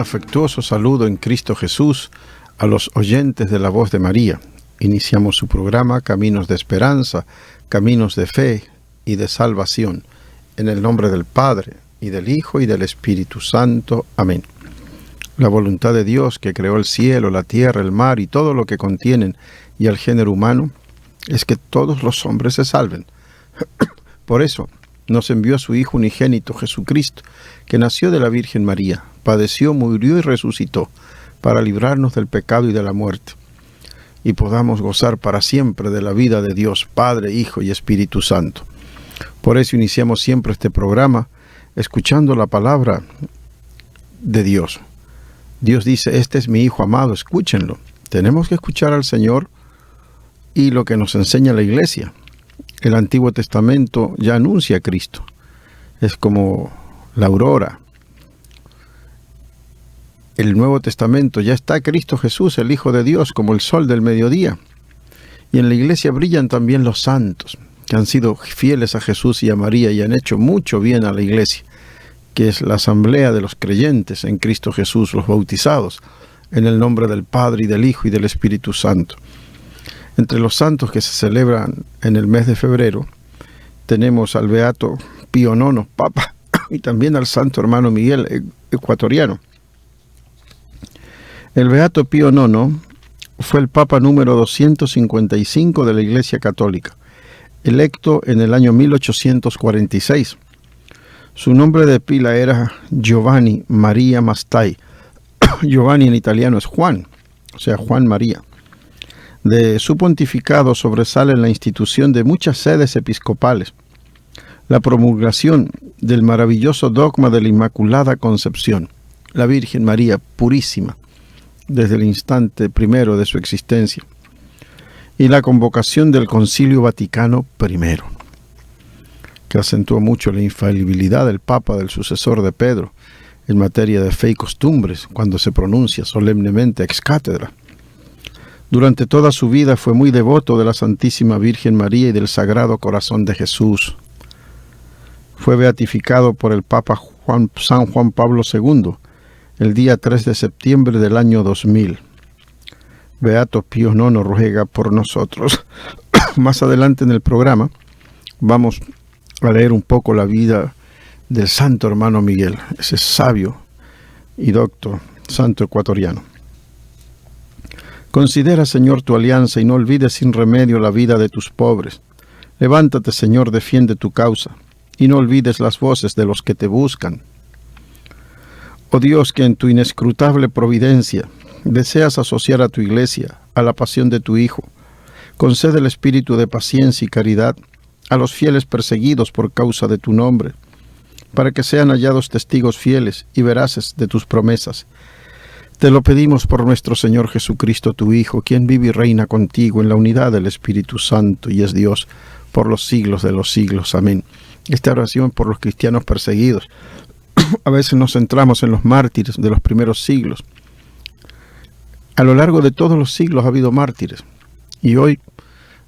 afectuoso saludo en Cristo Jesús a los oyentes de la Voz de María. Iniciamos su programa Caminos de Esperanza, Caminos de Fe y de Salvación. En el nombre del Padre, y del Hijo, y del Espíritu Santo. Amén. La voluntad de Dios, que creó el cielo, la tierra, el mar y todo lo que contienen, y al género humano, es que todos los hombres se salven. Por eso nos envió a su Hijo unigénito, Jesucristo, que nació de la Virgen María, padeció, murió y resucitó, para librarnos del pecado y de la muerte, y podamos gozar para siempre de la vida de Dios, Padre, Hijo y Espíritu Santo. Por eso iniciamos siempre este programa escuchando la palabra de Dios. Dios dice, este es mi Hijo amado, escúchenlo. Tenemos que escuchar al Señor y lo que nos enseña la Iglesia. El Antiguo Testamento ya anuncia a Cristo. Es como la aurora. El Nuevo Testamento ya está Cristo Jesús, el Hijo de Dios, como el sol del mediodía. Y en la Iglesia brillan también los santos, que han sido fieles a Jesús y a María y han hecho mucho bien a la Iglesia, que es la asamblea de los creyentes en Cristo Jesús, los bautizados, en el nombre del Padre y del Hijo y del Espíritu Santo. Entre los santos que se celebran en el mes de febrero, tenemos al Beato Pío IX, Papa, y también al Santo Hermano Miguel, ecuatoriano. El Beato Pío IX fue el Papa número 255 de la Iglesia Católica, electo en el año 1846. Su nombre de pila era Giovanni Maria Mastai. Giovanni en italiano es Juan, o sea, Juan María. De su pontificado sobresale la institución de muchas sedes episcopales, la promulgación del maravilloso dogma de la Inmaculada Concepción, la Virgen María purísima, desde el instante primero de su existencia, y la convocación del Concilio Vaticano I, que acentuó mucho la infalibilidad del Papa, del sucesor de Pedro, en materia de fe y costumbres, cuando se pronuncia solemnemente ex cátedra. Durante toda su vida fue muy devoto de la Santísima Virgen María y del Sagrado Corazón de Jesús. Fue beatificado por el Papa San Juan Pablo II el día 3 de septiembre del año 2000. Beato Pío IX ruega por nosotros. Más adelante en el programa vamos a leer un poco la vida del Santo Hermano Miguel, ese sabio y docto santo ecuatoriano. Considera, Señor, tu alianza y no olvides sin remedio la vida de tus pobres. Levántate, Señor, defiende tu causa y no olvides las voces de los que te buscan. Oh Dios, que en tu inescrutable providencia deseas asociar a tu Iglesia a la pasión de tu Hijo, concede el espíritu de paciencia y caridad a los fieles perseguidos por causa de tu nombre, para que sean hallados testigos fieles y veraces de tus promesas. Te lo pedimos por nuestro Señor Jesucristo, tu Hijo, quien vive y reina contigo en la unidad del Espíritu Santo y es Dios por los siglos de los siglos. Amén. Esta oración por los cristianos perseguidos. A veces nos centramos en los mártires de los primeros siglos. A lo largo de todos los siglos ha habido mártires. Y hoy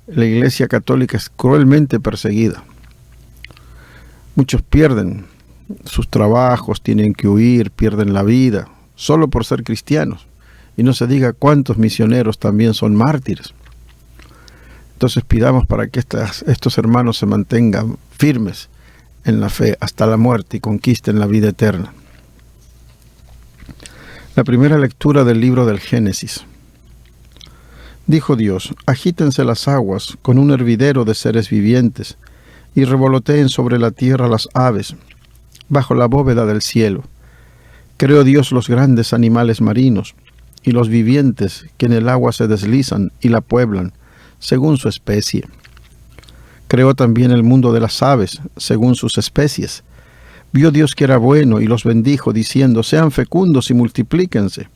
la Iglesia Católica es cruelmente perseguida. Muchos pierden sus trabajos, tienen que huir, pierden la vida, solo por ser cristianos. Y no se diga cuántos misioneros también son mártires. Entonces pidamos para que estos hermanos se mantengan firmes en la fe hasta la muerte y conquisten la vida eterna. La primera lectura del libro del Génesis. Dijo Dios, agítense las aguas con un hervidero de seres vivientes, y revoloteen sobre la tierra las aves, bajo la bóveda del cielo. Creó Dios los grandes animales marinos, y los vivientes que en el agua se deslizan y la pueblan, según su especie. Creó también el mundo de las aves, según sus especies. Vio Dios que era bueno, y los bendijo, diciendo, sean fecundos y multiplíquense,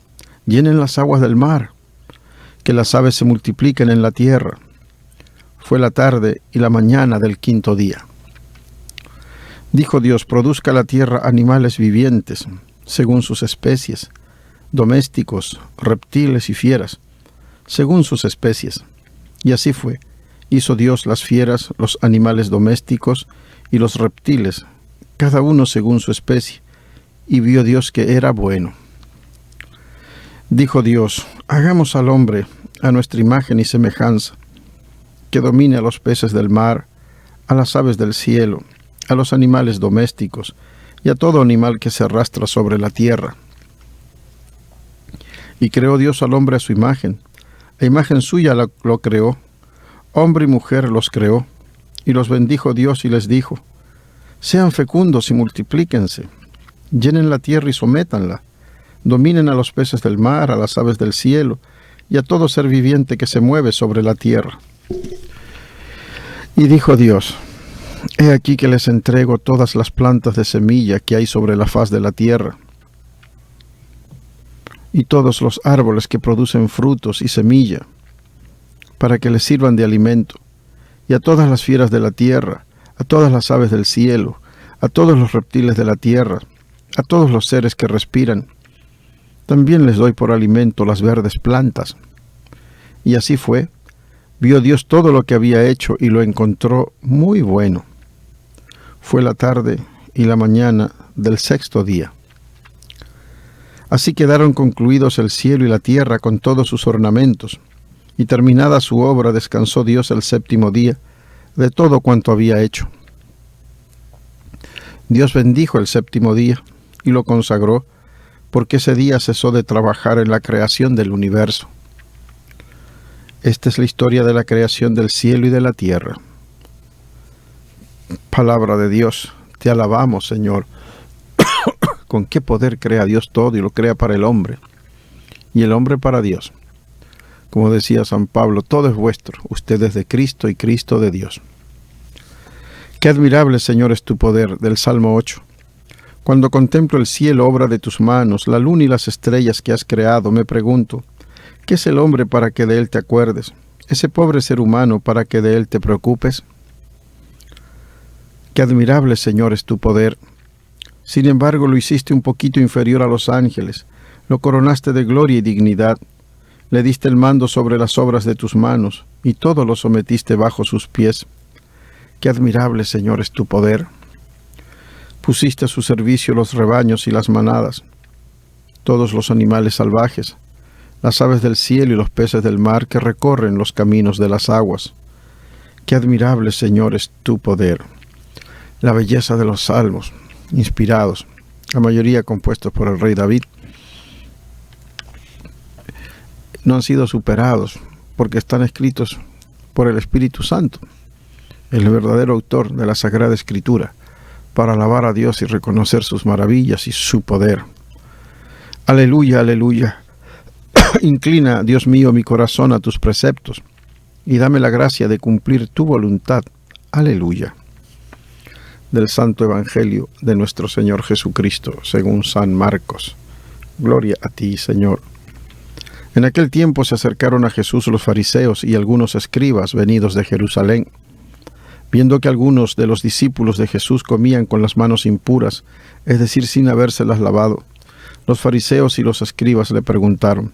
llenen las aguas del mar, que las aves se multipliquen en la tierra. Fue la tarde y la mañana del quinto día. Dijo Dios, produzca la tierra animales vivientes, según sus especies, domésticos, reptiles y fieras, según sus especies. Y así fue. Hizo Dios las fieras, los animales domésticos y los reptiles, cada uno según su especie, y vio Dios que era bueno. Dijo Dios: hagamos al hombre a nuestra imagen y semejanza, que domine a los peces del mar, a las aves del cielo, a los animales domésticos y a todo animal que se arrastra sobre la tierra. Y creó Dios al hombre a su imagen, a imagen suya lo creó, hombre y mujer los creó, y los bendijo Dios y les dijo: sean fecundos y multiplíquense, llenen la tierra y sométanla, dominen a los peces del mar, a las aves del cielo, y a todo ser viviente que se mueve sobre la tierra. Y dijo Dios: he aquí que les entrego todas las plantas de semilla que hay sobre la faz de la tierra, y todos los árboles que producen frutos y semilla, para que les sirvan de alimento, y a todas las fieras de la tierra, a todas las aves del cielo, a todos los reptiles de la tierra, a todos los seres que respiran. También les doy por alimento las verdes plantas. Y así fue. Vio Dios todo lo que había hecho y lo encontró muy bueno. Fue la tarde y la mañana del sexto día. Así quedaron concluidos el cielo y la tierra con todos sus ornamentos, y terminada su obra descansó Dios el séptimo día de todo cuanto había hecho. Dios bendijo el séptimo día y lo consagró, porque ese día cesó de trabajar en la creación del universo. Esta es la historia de la creación del cielo y de la tierra. Palabra de Dios, te alabamos, Señor. Con qué poder crea Dios todo y lo crea para el hombre, y el hombre para Dios. Como decía San Pablo, todo es vuestro, ustedes de Cristo y Cristo de Dios. Qué admirable, Señor, es tu poder, del Salmo 8. Cuando contemplo el cielo, obra de tus manos, la luna y las estrellas que has creado, me pregunto: ¿qué es el hombre para que de él te acuerdes? ¿Ese pobre ser humano para que de él te preocupes? Qué admirable, Señor, es tu poder. Sin embargo, lo hiciste un poquito inferior a los ángeles, lo coronaste de gloria y dignidad, le diste el mando sobre las obras de tus manos, y todo lo sometiste bajo sus pies. Qué admirable, Señor, es tu poder. Pusiste a su servicio los rebaños y las manadas, todos los animales salvajes, las aves del cielo y los peces del mar que recorren los caminos de las aguas. Qué admirable, Señor, es tu poder. La belleza de los salmos, inspirados, la mayoría compuestos por el rey David, no han sido superados porque están escritos por el Espíritu Santo, el verdadero autor de la Sagrada Escritura, para alabar a Dios y reconocer sus maravillas y su poder. Aleluya, aleluya. Inclina, Dios mío, mi corazón a tus preceptos y dame la gracia de cumplir tu voluntad. Aleluya. Del Santo Evangelio de nuestro Señor Jesucristo, según San Marcos. Gloria a ti, Señor. En aquel tiempo se acercaron a Jesús los fariseos y algunos escribas venidos de Jerusalén. Viendo que algunos de los discípulos de Jesús comían con las manos impuras, es decir, sin habérselas lavado, los fariseos y los escribas le preguntaron: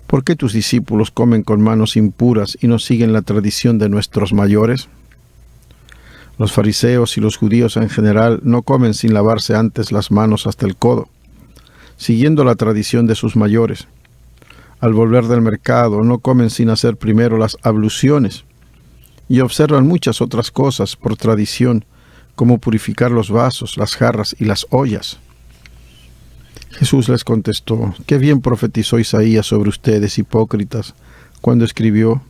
¿por qué tus discípulos comen con manos impuras y no siguen la tradición de nuestros mayores? Los fariseos y los judíos en general no comen sin lavarse antes las manos hasta el codo, siguiendo la tradición de sus mayores. Al volver del mercado no comen sin hacer primero las abluciones, y observan muchas otras cosas por tradición, como purificar los vasos, las jarras y las ollas. Jesús les contestó: qué bien profetizó Isaías sobre ustedes, hipócritas, cuando escribió: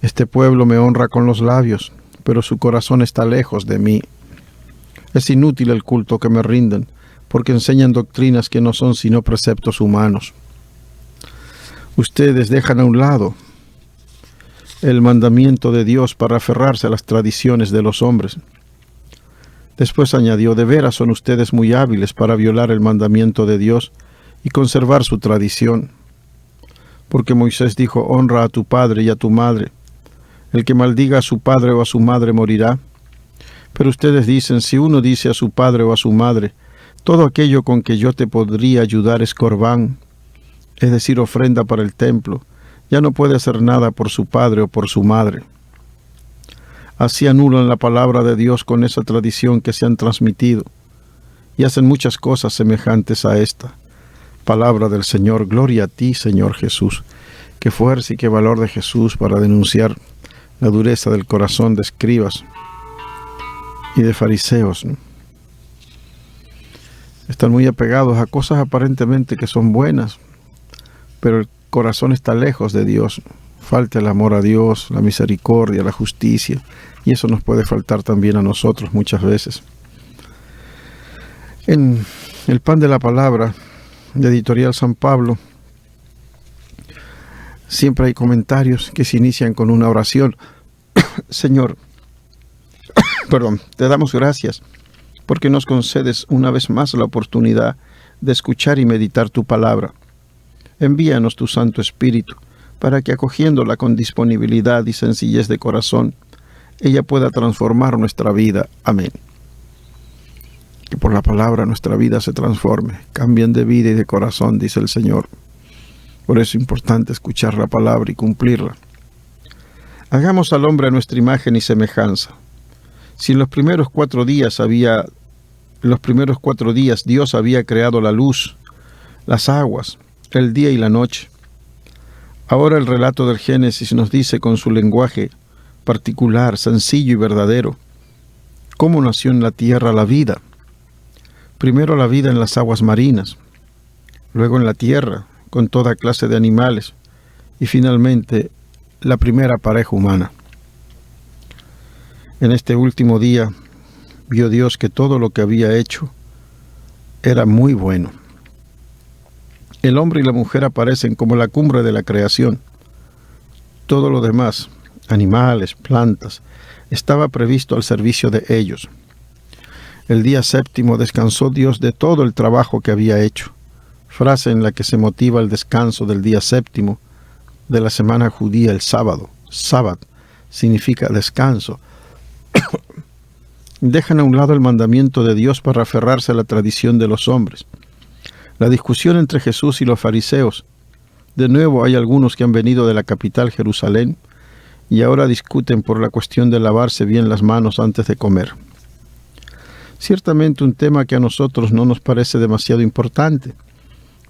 este pueblo me honra con los labios, pero su corazón está lejos de mí. Es inútil el culto que me rinden, porque enseñan doctrinas que no son sino preceptos humanos. Ustedes dejan a un lado el mandamiento de Dios para aferrarse a las tradiciones de los hombres. Después añadió: de veras son ustedes muy hábiles para violar el mandamiento de Dios y conservar su tradición. Porque Moisés dijo: honra a tu padre y a tu madre. El que maldiga a su padre o a su madre morirá. Pero ustedes dicen: si uno dice a su padre o a su madre: todo aquello con que yo te podría ayudar es corbán, es decir, ofrenda para el templo, ya no puede hacer nada por su padre o por su madre. Así anulan la palabra de Dios con esa tradición que se han transmitido, y hacen muchas cosas semejantes a esta. Palabra del Señor. Gloria a ti, Señor Jesús. Qué fuerza y qué valor de Jesús para denunciar la dureza del corazón de escribas y de fariseos, ¿no? Están muy apegados a cosas aparentemente que son buenas, pero el corazón está lejos de Dios. Falta el amor a Dios, la misericordia, la justicia, y eso nos puede faltar también a nosotros muchas veces. En el Pan de la Palabra, de Editorial San Pablo, siempre hay comentarios que se inician con una oración. Señor, te damos gracias porque nos concedes una vez más la oportunidad de escuchar y meditar tu palabra. Envíanos tu Santo Espíritu para que, acogiéndola con disponibilidad y sencillez de corazón, ella pueda transformar nuestra vida. Amén. Que por la palabra nuestra vida se transforme, cambien de vida y de corazón, dice el Señor. Por eso es importante escuchar la palabra y cumplirla. Hagamos al hombre a nuestra imagen y semejanza. Si en los primeros 4 días Dios había creado la luz, las aguas, el día y la noche, ahora el relato del Génesis nos dice con su lenguaje particular, sencillo y verdadero, cómo nació en la tierra la vida. Primero la vida en las aguas marinas, luego en la tierra, con toda clase de animales, y finalmente la primera pareja humana. En este último día vio Dios que todo lo que había hecho era muy bueno. El hombre y la mujer aparecen como la cumbre de la creación. Todo lo demás, animales, plantas, estaba previsto al servicio de ellos. El día 7º descansó Dios de todo el trabajo que había hecho, frase en la que se motiva el descanso del día 7º de la semana judía, el sábado. Sábat significa descanso. Dejan a un lado el mandamiento de Dios para aferrarse a la tradición de los hombres. La discusión entre Jesús y los fariseos. De nuevo hay algunos que han venido de la capital, Jerusalén, y ahora discuten por la cuestión de lavarse bien las manos antes de comer. Ciertamente un tema que a nosotros no nos parece demasiado importante,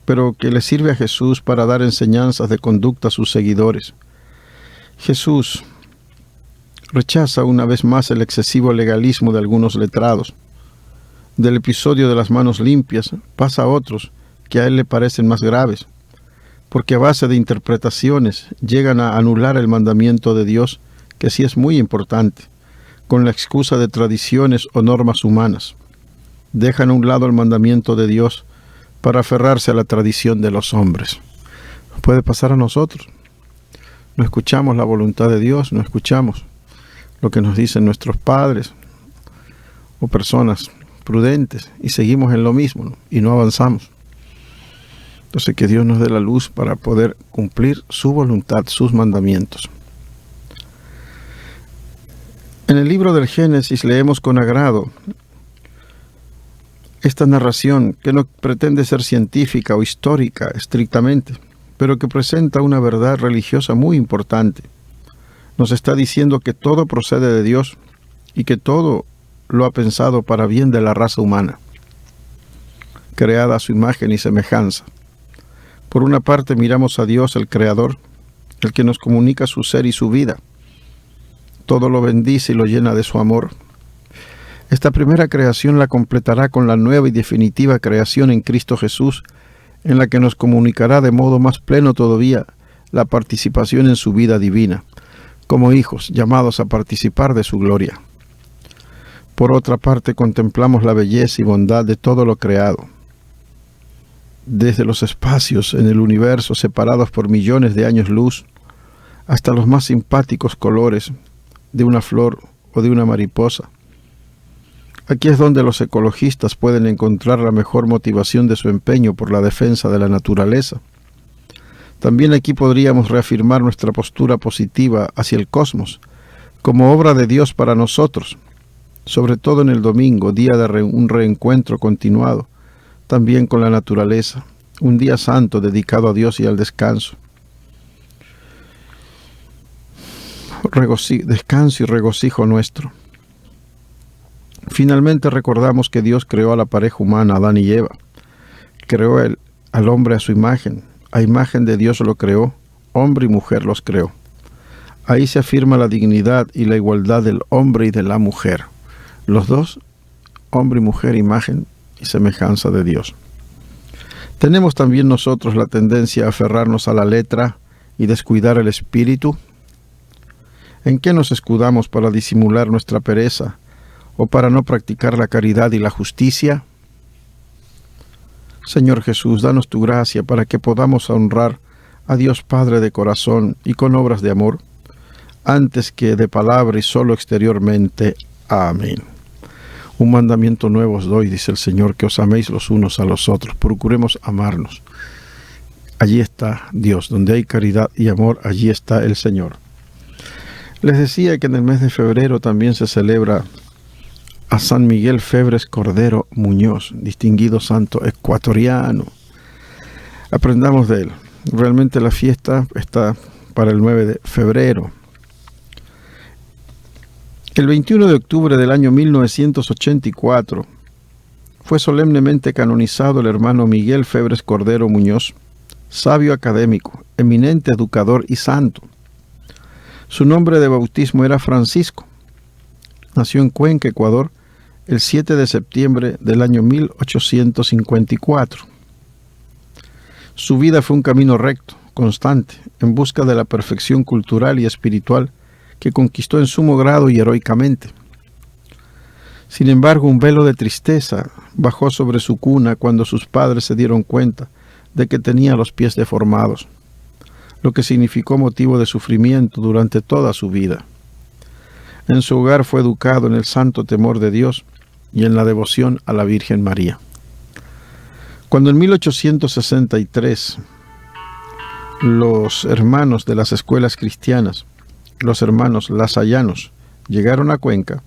pero que le sirve a Jesús para dar enseñanzas de conducta a sus seguidores. Jesús rechaza una vez más el excesivo legalismo de algunos letrados. Del episodio de las manos limpias pasa a otros que a él le parecen más graves, porque a base de interpretaciones llegan a anular el mandamiento de Dios, que sí es muy importante, con la excusa de tradiciones o normas humanas. Dejan a un lado el mandamiento de Dios para aferrarse a la tradición de los hombres. Puede pasar a nosotros. No escuchamos la voluntad de Dios, no escuchamos lo que nos dicen nuestros padres o personas prudentes y seguimos en lo mismo, ¿no? Y no avanzamos. Entonces que Dios nos dé la luz para poder cumplir su voluntad, sus mandamientos. En el libro del Génesis leemos con agrado esta narración que no pretende ser científica o histórica estrictamente, pero que presenta una verdad religiosa muy importante. Nos está diciendo que todo procede de Dios y que todo lo ha pensado para bien de la raza humana, creada a su imagen y semejanza. Por una parte miramos a Dios, el Creador, el que nos comunica su ser y su vida. Todo lo bendice y lo llena de su amor. Esta primera creación la completará con la nueva y definitiva creación en Cristo Jesús, en la que nos comunicará de modo más pleno todavía la participación en su vida divina, como hijos llamados a participar de su gloria. Por otra parte, contemplamos la belleza y bondad de todo lo creado. Desde los espacios en el universo separados por millones de años luz, hasta los más simpáticos colores de una flor o de una mariposa. Aquí es donde los ecologistas pueden encontrar la mejor motivación de su empeño por la defensa de la naturaleza. También aquí podríamos reafirmar nuestra postura positiva hacia el cosmos, como obra de Dios para nosotros, sobre todo en el domingo, día de un reencuentro continuado, también con la naturaleza, un día santo dedicado a Dios y al descanso. Descanso y regocijo nuestro. Finalmente recordamos que Dios creó a la pareja humana, Adán y Eva. Creó al hombre a su imagen. A imagen de Dios lo creó, hombre y mujer los creó. Ahí se afirma la dignidad y la igualdad del hombre y de la mujer. Los dos, hombre y mujer, imagen y semejanza de Dios. ¿Tenemos también nosotros la tendencia a aferrarnos a la letra y descuidar el espíritu? ¿En qué nos escudamos para disimular nuestra pereza o para no practicar la caridad y la justicia? Señor Jesús, danos tu gracia para que podamos honrar a Dios Padre de corazón y con obras de amor, antes que de palabra y solo exteriormente. Amén. Un mandamiento nuevo os doy, dice el Señor, que os améis los unos a los otros. Procuremos amarnos. Allí está Dios. Donde hay caridad y amor, allí está el Señor. Les decía que en el mes de febrero también se celebra a San Miguel Febres Cordero Muñoz, distinguido santo ecuatoriano. Aprendamos de él. Realmente la fiesta está para el 9 de febrero. El 21 de octubre del año 1984 fue solemnemente canonizado el hermano Miguel Febres Cordero Muñoz, sabio académico, eminente educador y santo. Su nombre de bautismo era Francisco. Nació en Cuenca, Ecuador, el 7 de septiembre del año 1854. Su vida fue un camino recto, constante, en busca de la perfección cultural y espiritual que conquistó en sumo grado y heroicamente. Sin embargo, un velo de tristeza bajó sobre su cuna cuando sus padres se dieron cuenta de que tenía los pies deformados, lo que significó motivo de sufrimiento durante toda su vida. En su hogar fue educado en el santo temor de Dios y en la devoción a la Virgen María. Cuando en 1863 los hermanos de las escuelas cristianas, los hermanos lasallanos, llegaron a Cuenca,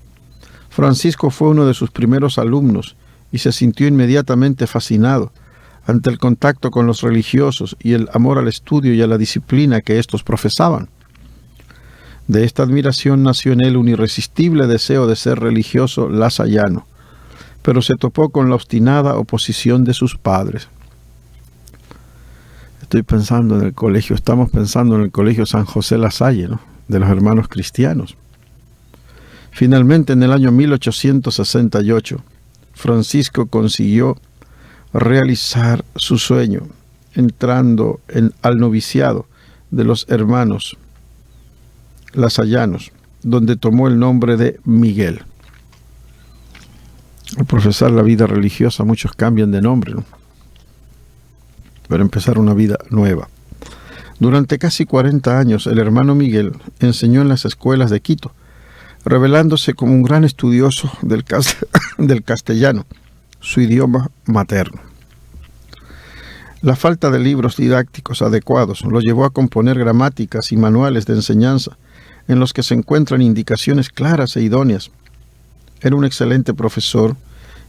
Francisco fue uno de sus primeros alumnos y se sintió inmediatamente fascinado ante el contacto con los religiosos y el amor al estudio y a la disciplina que éstos profesaban. De esta admiración nació en él un irresistible deseo de ser religioso lasallano, pero se topó con la obstinada oposición de sus padres. Estoy pensando en el colegio, estamos pensando en el colegio San José Lasalle, ¿no?, de los hermanos cristianos. Finalmente, en el año 1868, Francisco consiguió realizar su sueño, entrando al noviciado de los hermanos lasallanos, donde tomó el nombre de Miguel. Al profesar la vida religiosa, muchos cambian de nombre, ¿no?, para empezar una vida nueva. Durante casi 40 años, el hermano Miguel enseñó en las escuelas de Quito, revelándose como un gran estudioso del castellano, su idioma materno. La falta de libros didácticos adecuados lo llevó a componer gramáticas y manuales de enseñanza en los que se encuentran indicaciones claras e idóneas. Era un excelente profesor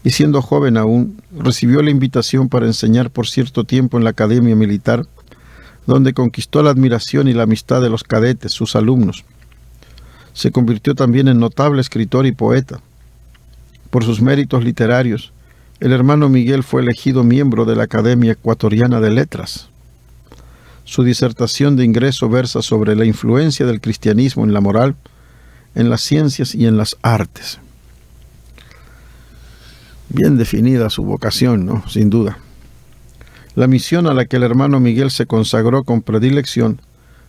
y, siendo joven aún, recibió la invitación para enseñar por cierto tiempo en la Academia Militar, donde conquistó la admiración y la amistad de los cadetes, sus alumnos. Se convirtió también en notable escritor y poeta. Por sus méritos literarios, el hermano Miguel fue elegido miembro de la Academia Ecuatoriana de Letras. Su disertación de ingreso versa sobre la influencia del cristianismo en la moral, en las ciencias y en las artes. Bien definida su vocación, ¿no?, sin duda. La misión a la que el hermano Miguel se consagró con predilección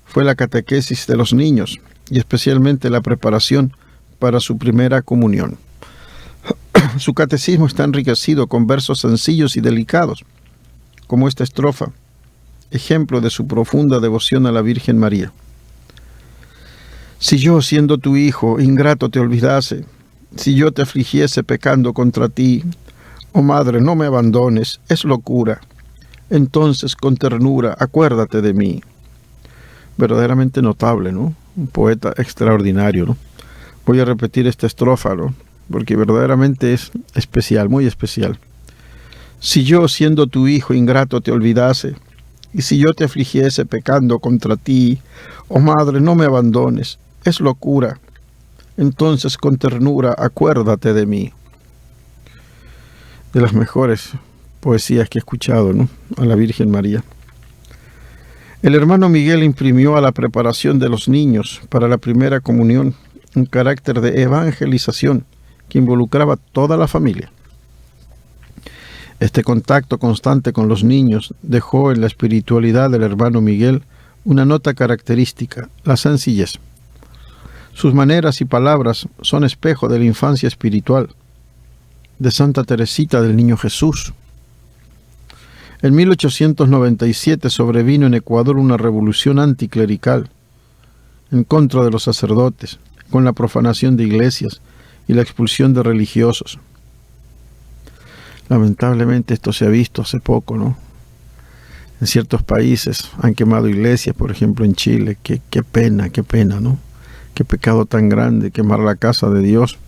fue la catequesis de los niños y especialmente la preparación para su primera comunión. Su catecismo está enriquecido con versos sencillos y delicados, como esta estrofa, ejemplo de su profunda devoción a la Virgen María. Si yo, siendo tu hijo, ingrato te olvidase, si yo te afligiese pecando contra ti, oh madre, no me abandones, es locura. Entonces, con ternura, acuérdate de mí. Verdaderamente notable, ¿no? Un poeta extraordinario, ¿no? Voy a repetir esta estrofa, ¿no?, porque verdaderamente es especial, muy especial. Si yo, siendo tu hijo ingrato, te olvidase, y si yo te afligiese pecando contra ti, oh madre, no me abandones, es locura. Entonces, con ternura, acuérdate de mí. De las mejores poesías que he escuchado, ¿no?, a la Virgen María. El hermano Miguel imprimió a la preparación de los niños para la primera comunión un carácter de evangelización que involucraba toda la familia. Este contacto constante con los niños dejó en la espiritualidad del hermano Miguel una nota característica: la sencillez. Sus maneras y palabras son espejo de la infancia espiritual de Santa Teresita del Niño Jesús. En 1897 sobrevino en Ecuador una revolución anticlerical en contra de los sacerdotes, con la profanación de iglesias y la expulsión de religiosos. Lamentablemente esto se ha visto hace poco, ¿no? En ciertos países han quemado iglesias, por ejemplo en Chile. Qué pena, ¿no? Qué pecado tan grande, quemar la casa de Dios.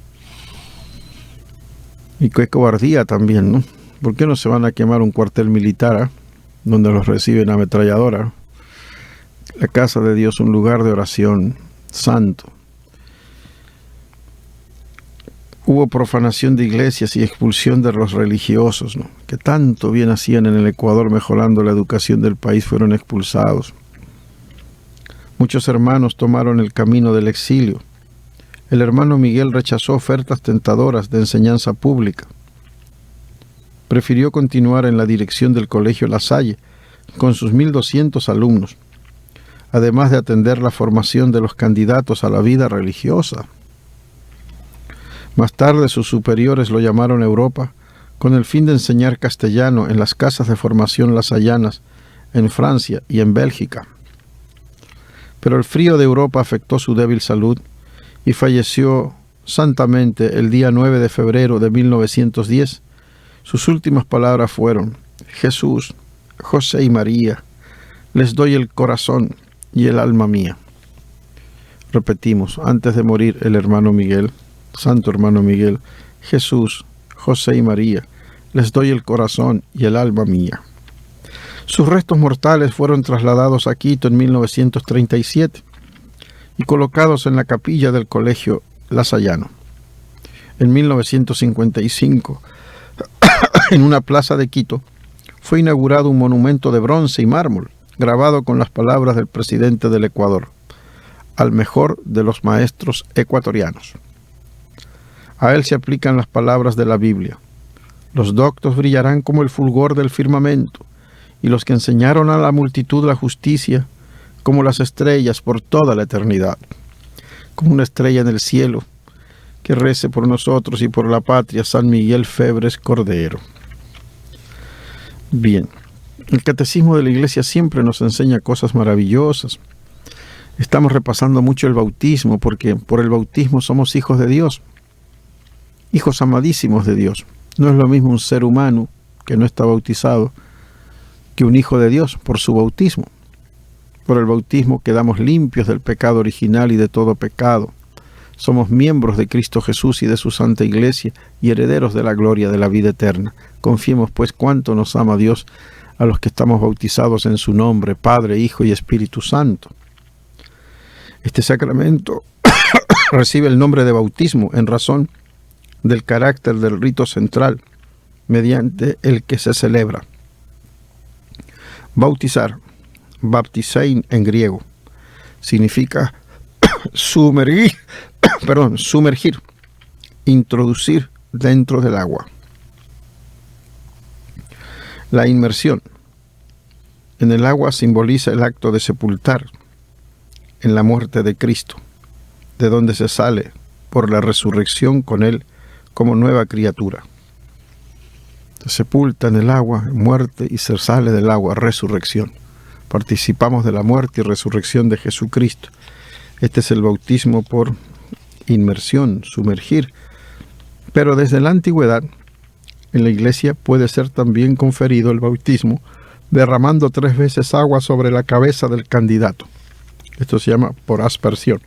Y qué cobardía también, ¿no? ¿Por qué no se van a quemar un cuartel militar donde los reciben ametralladora? La casa de Dios, un lugar de oración santo. Hubo profanación de iglesias y expulsión de los religiosos, ¿no?, que tanto bien hacían en el Ecuador mejorando la educación del país, fueron expulsados. Muchos hermanos tomaron el camino del exilio. El hermano Miguel rechazó ofertas tentadoras de enseñanza pública. Prefirió continuar en la dirección del Colegio La Salle con sus 1.200 alumnos, además de atender la formación de los candidatos a la vida religiosa. Más tarde sus superiores lo llamaron a Europa con el fin de enseñar castellano en las casas de formación lasallanas en Francia y en Bélgica. Pero el frío de Europa afectó su débil salud y falleció santamente el día 9 de febrero de 1910. Sus últimas palabras fueron: Jesús, José y María, les doy el corazón y el alma mía. Repetimos, antes de morir el hermano Miguel, Santo hermano Miguel: Jesús, José y María, les doy el corazón y el alma mía. Sus restos mortales fueron trasladados a Quito en 1937 y colocados en la capilla del Colegio Lasallano. En 1955, en una plaza de Quito, fue inaugurado un monumento de bronce y mármol, grabado con las palabras del presidente del Ecuador: al mejor de los maestros ecuatorianos. A él se aplican las palabras de la Biblia: los doctos brillarán como el fulgor del firmamento, y los que enseñaron a la multitud la justicia como las estrellas por toda la eternidad. Como una estrella en el cielo, que rece por nosotros y por la patria, San Miguel Febres Cordero. Bien, el Catecismo de la Iglesia siempre nos enseña cosas maravillosas. Estamos repasando mucho el bautismo, porque por el bautismo somos hijos de Dios, hijos amadísimos de Dios. No es lo mismo un ser humano que no está bautizado que un hijo de Dios por su bautismo. Por el bautismo quedamos limpios del pecado original y de todo pecado. Somos miembros de Cristo Jesús y de su Santa Iglesia y herederos de la gloria de la vida eterna. Confiemos pues cuánto nos ama Dios a los que estamos bautizados en su nombre, Padre, Hijo y Espíritu Santo. Este sacramento recibe el nombre de bautismo en razón del carácter del rito central mediante el que se celebra. Bautizar, baptisein en griego, significa sumergir, introducir dentro del agua. La inmersión en el agua simboliza el acto de sepultar en la muerte de Cristo, de donde se sale por la resurrección con Él como nueva criatura. Se sepulta en el agua, muerte, y se sale del agua, resurrección. Participamos de la muerte y resurrección de Jesucristo. Este es el bautismo por inmersión, sumergir. Pero desde la antigüedad, en la Iglesia puede ser también conferido el bautismo derramando 3 veces agua sobre la cabeza del candidato. Esto se llama por aspersión.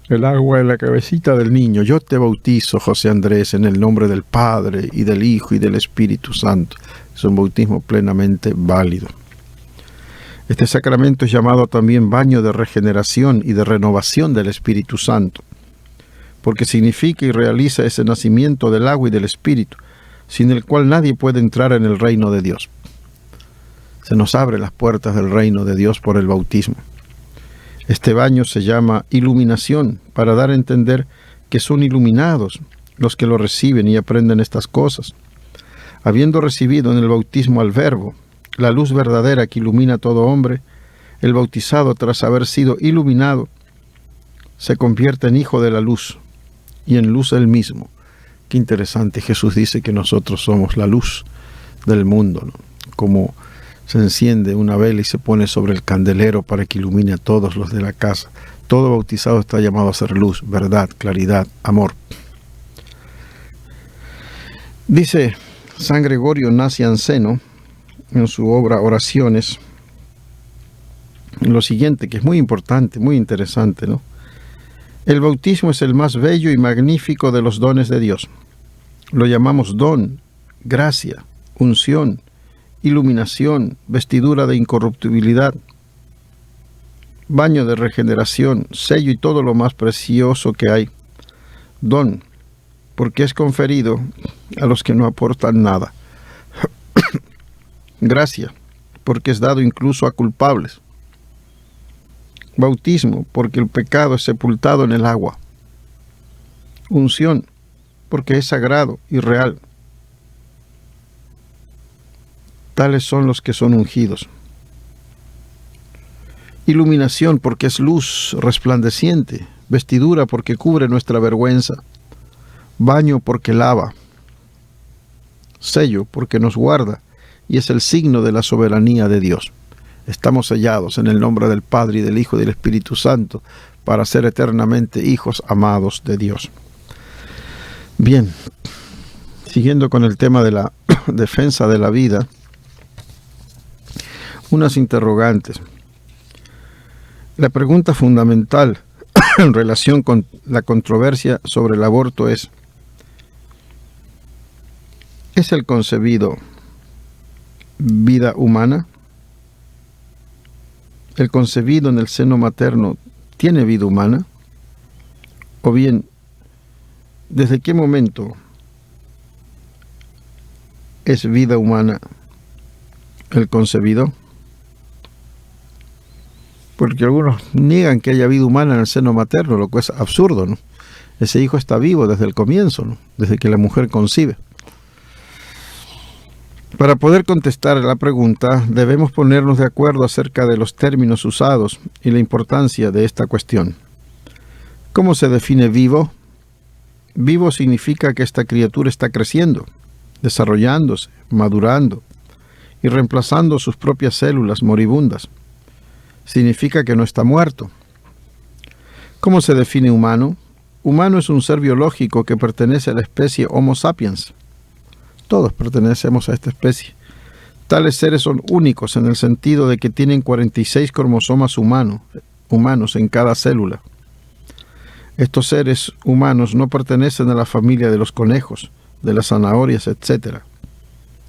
El agua en la cabecita del niño. Yo te bautizo, José Andrés, en el nombre del Padre, y del Hijo, y del Espíritu Santo. Es un bautismo plenamente válido. Este sacramento es llamado también baño de regeneración y de renovación del Espíritu Santo, porque significa y realiza ese nacimiento del agua y del Espíritu, sin el cual nadie puede entrar en el reino de Dios. Se nos abren las puertas del reino de Dios por el bautismo. Este baño se llama iluminación, para dar a entender que son iluminados los que lo reciben y aprenden estas cosas. Habiendo recibido en el bautismo al Verbo, la luz verdadera que ilumina a todo hombre, el bautizado, tras haber sido iluminado, se convierte en hijo de la luz y en luz él mismo. Qué interesante, Jesús dice que nosotros somos la luz del mundo, ¿no? Como se enciende una vela y se pone sobre el candelero para que ilumine a todos los de la casa. Todo bautizado está llamado a ser luz, verdad, claridad, amor. Dice San Gregorio Nacianceno en su obra Oraciones lo siguiente, que es muy importante, muy interesante, ¿no? El bautismo es el más bello y magnífico de los dones de Dios. Lo llamamos don, gracia, unción, iluminación, vestidura de incorruptibilidad, baño de regeneración, sello y todo lo más precioso que hay. Don, porque es conferido a los que no aportan nada. Gracia, porque es dado incluso a culpables. Bautismo, porque el pecado es sepultado en el agua. Unción, porque es sagrado y real. Tales son los que son ungidos. Iluminación, porque es luz resplandeciente. Vestidura, porque cubre nuestra vergüenza. Baño, porque lava. Sello, porque nos guarda y es el signo de la soberanía de Dios. Estamos sellados en el nombre del Padre y del Hijo y del Espíritu Santo para ser eternamente hijos amados de Dios. Bien, siguiendo con el tema de la defensa de la vida, unas interrogantes. La pregunta fundamental en relación con la controversia sobre el aborto ¿es el concebido vida humana? ¿El concebido en el seno materno tiene vida humana? O bien, ¿desde qué momento es vida humana el concebido? Porque algunos niegan que haya vida humana en el seno materno, lo que es absurdo, ¿no? Ese hijo está vivo desde el comienzo, ¿no? Desde que la mujer concibe. Para poder contestar a la pregunta, debemos ponernos de acuerdo acerca de los términos usados y la importancia de esta cuestión. ¿Cómo se define vivo? Vivo significa que esta criatura está creciendo, desarrollándose, madurando y reemplazando sus propias células moribundas. Significa que no está muerto. ¿Cómo se define humano? Humano es un ser biológico que pertenece a la especie Homo sapiens. Todos pertenecemos a esta especie. Tales seres son únicos en el sentido de que tienen 46 cromosomas humanos en cada célula. Estos seres humanos no pertenecen a la familia de los conejos, de las zanahorias, etc.,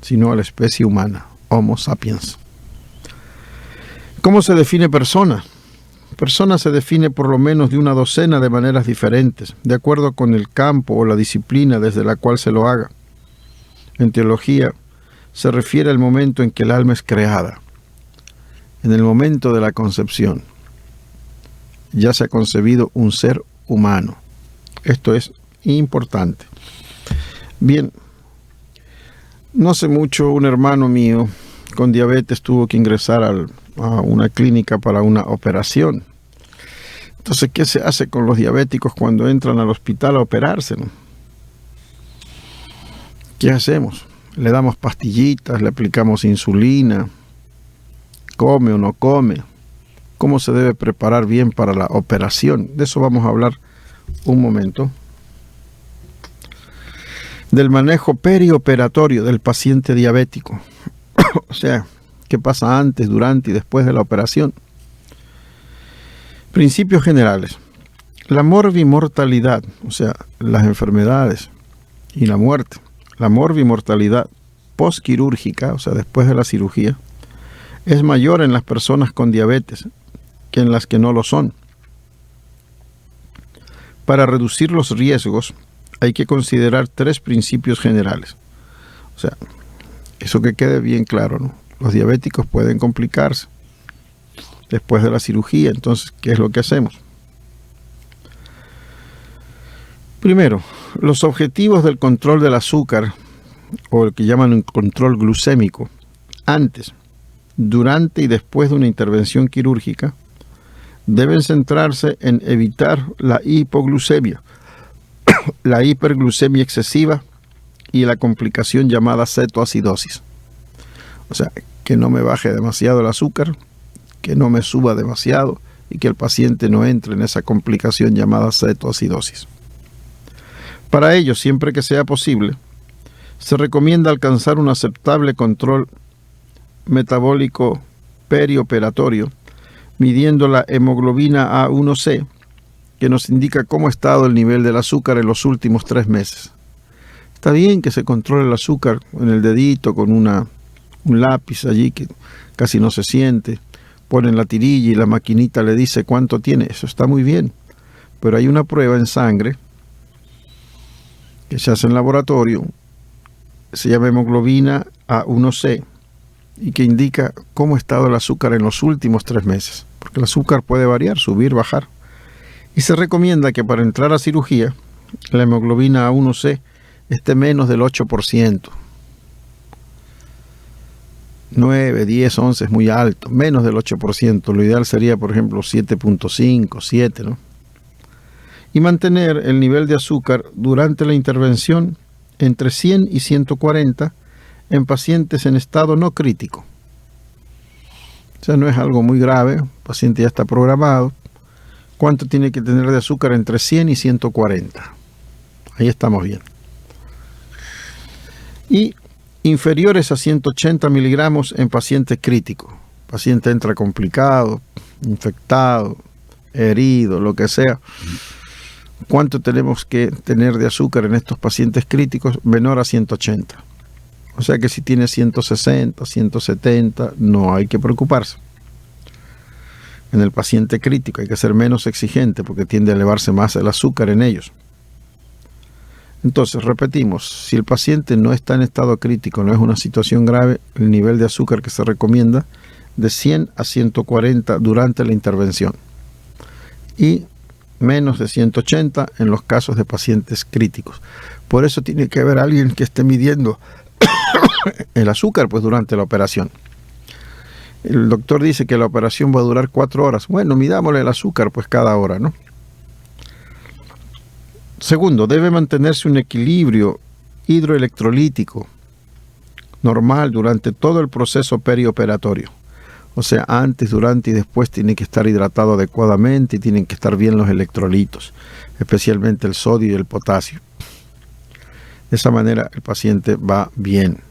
sino a la especie humana, Homo sapiens. ¿Cómo se define persona? Persona se define por lo menos de una docena de maneras diferentes, de acuerdo con el campo o la disciplina desde la cual se lo haga. En teología se refiere al momento en que el alma es creada, en el momento de la concepción. Ya se ha concebido un ser humano. Esto es importante. Bien, no hace mucho un hermano mío con diabetes tuvo que ingresar a una clínica para una operación. Entonces, ¿qué se hace con los diabéticos cuando entran al hospital a operarse, ¿no? ¿Qué hacemos? Le damos pastillitas, le aplicamos insulina, come o no come. ¿Cómo se debe preparar bien para la operación? De eso vamos a hablar un momento. Del manejo perioperatorio del paciente diabético. O sea, ¿qué pasa antes, durante y después de la operación? Principios generales. La morbimortalidad, o sea, las enfermedades y la muerte. La morbimortalidad postquirúrgica, o sea, después de la cirugía, es mayor en las personas con diabetes que en las que no lo son. Para reducir los riesgos hay que considerar tres principios generales. O sea, eso que quede bien claro, ¿no? Los diabéticos pueden complicarse después de la cirugía. Entonces, ¿qué es lo que hacemos? Primero, los objetivos del control del azúcar, o el que llaman un control glucémico, antes, durante y después de una intervención quirúrgica, deben centrarse en evitar la hipoglucemia, la hiperglucemia excesiva y la complicación llamada cetoacidosis. O sea, que no me baje demasiado el azúcar, que no me suba demasiado y que el paciente no entre en esa complicación llamada cetoacidosis. Para ello, siempre que sea posible, se recomienda alcanzar un aceptable control metabólico perioperatorio, midiendo la hemoglobina A1C, que nos indica cómo ha estado el nivel del azúcar en los últimos 3 meses. Está bien que se controle el azúcar en el dedito con un lápiz allí que casi no se siente, ponen la tirilla y la maquinita le dice cuánto tiene, eso está muy bien, pero hay una prueba en sangre que se hace en laboratorio, se llama hemoglobina A1C, y que indica cómo ha estado el azúcar en los últimos 3 meses, porque el azúcar puede variar, subir, bajar. Y se recomienda que para entrar a cirugía, la hemoglobina A1C esté menos del 8%. 9, 10, 11 es muy alto, menos del 8%. Lo ideal sería, por ejemplo, 7.5, 7, ¿no? Y mantener el nivel de azúcar durante la intervención entre 100 y 140 en pacientes en estado no crítico. O sea, no es algo muy grave, el paciente ya está programado. ¿Cuánto tiene que tener de azúcar? Entre 100 y 140. Ahí estamos bien. Y inferiores a 180 miligramos en paciente crítico. El paciente entra complicado, infectado, herido, lo que sea. ¿Cuánto tenemos que tener de azúcar en estos pacientes críticos? Menor a 180. O sea que si tiene 160, 170, no hay que preocuparse. En el paciente crítico hay que ser menos exigente porque tiende a elevarse más el azúcar en ellos. Entonces, repetimos, si el paciente no está en estado crítico, no es una situación grave, el nivel de azúcar que se recomienda de 100 a 140 durante la intervención. Y menos de 180 en los casos de pacientes críticos. Por eso tiene que haber alguien que esté midiendo el azúcar pues durante la operación. El doctor dice que la operación va a durar 4 horas. Bueno, midámosle el azúcar pues cada hora, ¿no? Segundo, debe mantenerse un equilibrio hidroelectrolítico normal durante todo el proceso perioperatorio. O sea, antes, durante y después tiene que estar hidratado adecuadamente y tienen que estar bien los electrolitos, especialmente el sodio y el potasio. De esa manera el paciente va bien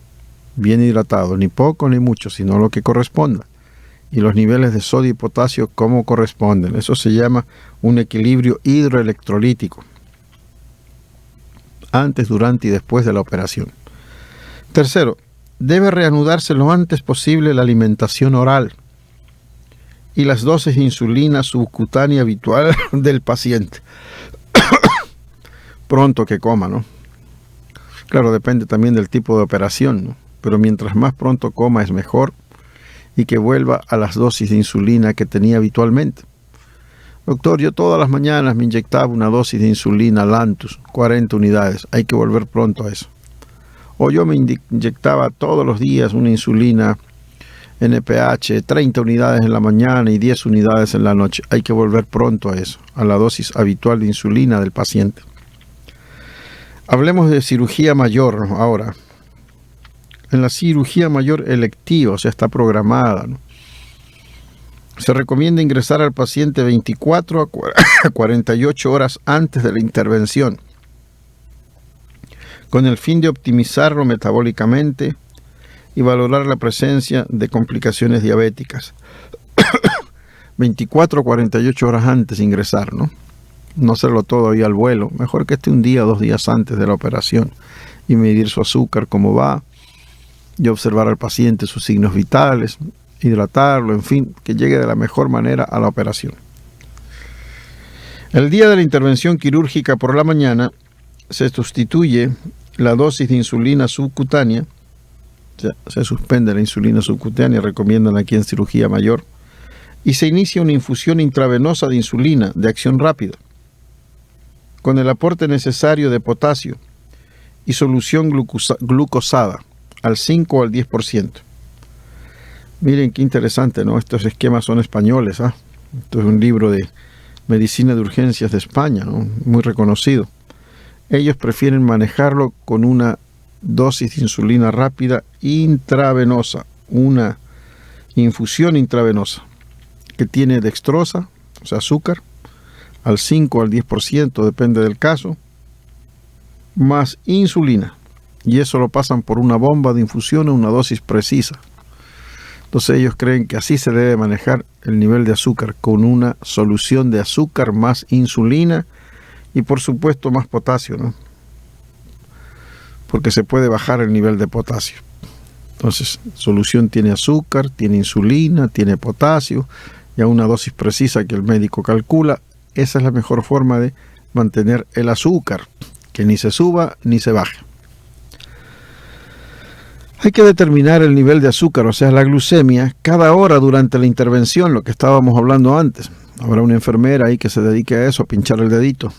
hidratado, ni poco ni mucho, sino lo que corresponda. Y los niveles de sodio y potasio como corresponden. Eso se llama un equilibrio hidroelectrolítico. Antes, durante y después de la operación. Tercero, debe reanudarse lo antes posible la alimentación oral y las dosis de insulina subcutánea habitual del paciente. Pronto que coma, ¿no? Claro, depende también del tipo de operación, ¿no? Pero mientras más pronto coma es mejor y que vuelva a las dosis de insulina que tenía habitualmente. Doctor, yo todas las mañanas me inyectaba una dosis de insulina Lantus, 40 unidades. Hay que volver pronto a eso. O yo me inyectaba todos los días una insulina NPH, 30 unidades en la mañana y 10 unidades en la noche. Hay que volver pronto a eso, a la dosis habitual de insulina del paciente. Hablemos de cirugía mayor ahora. En la cirugía mayor electiva, o sea, está programada, ¿no? Se recomienda ingresar al paciente 24 a 48 horas antes de la intervención, con el fin de optimizarlo metabólicamente y valorar la presencia de complicaciones diabéticas. 24 a 48 horas antes de ingresar, ¿no? No hacerlo todo ahí al vuelo. Mejor que esté un día o 2 días antes de la operación y medir su azúcar, cómo va, y observar al paciente sus signos vitales, hidratarlo, en fin, que llegue de la mejor manera a la operación. El día de la intervención quirúrgica por la mañana se sustituye la dosis de insulina subcutánea Se suspende la insulina subcutánea, recomiendan aquí en cirugía mayor, y se inicia una infusión intravenosa de insulina de acción rápida, con el aporte necesario de potasio y solución glucosada al 5 o al 10%. Miren qué interesante, ¿no? Estos esquemas son españoles, ¿ah? Esto es un libro de medicina de urgencias de España, ¿no? Muy reconocido. Ellos prefieren manejarlo con una dosis de insulina rápida intravenosa, una infusión intravenosa que tiene dextrosa, o sea, azúcar, al 5 o al 10%, depende del caso, más insulina. Y eso lo pasan por una bomba de infusión a una dosis precisa. Entonces ellos creen que así se debe manejar el nivel de azúcar, con una solución de azúcar más insulina y por supuesto más potasio, ¿no? Porque se puede bajar el nivel de potasio. Entonces, solución tiene azúcar, tiene insulina, tiene potasio, y a una dosis precisa que el médico calcula. Esa es la mejor forma de mantener el azúcar, que ni se suba ni se baje. Hay que determinar el nivel de azúcar, o sea, la glucemia, cada hora durante la intervención, lo que estábamos hablando antes. Habrá una enfermera ahí que se dedique a eso, a pinchar el dedito.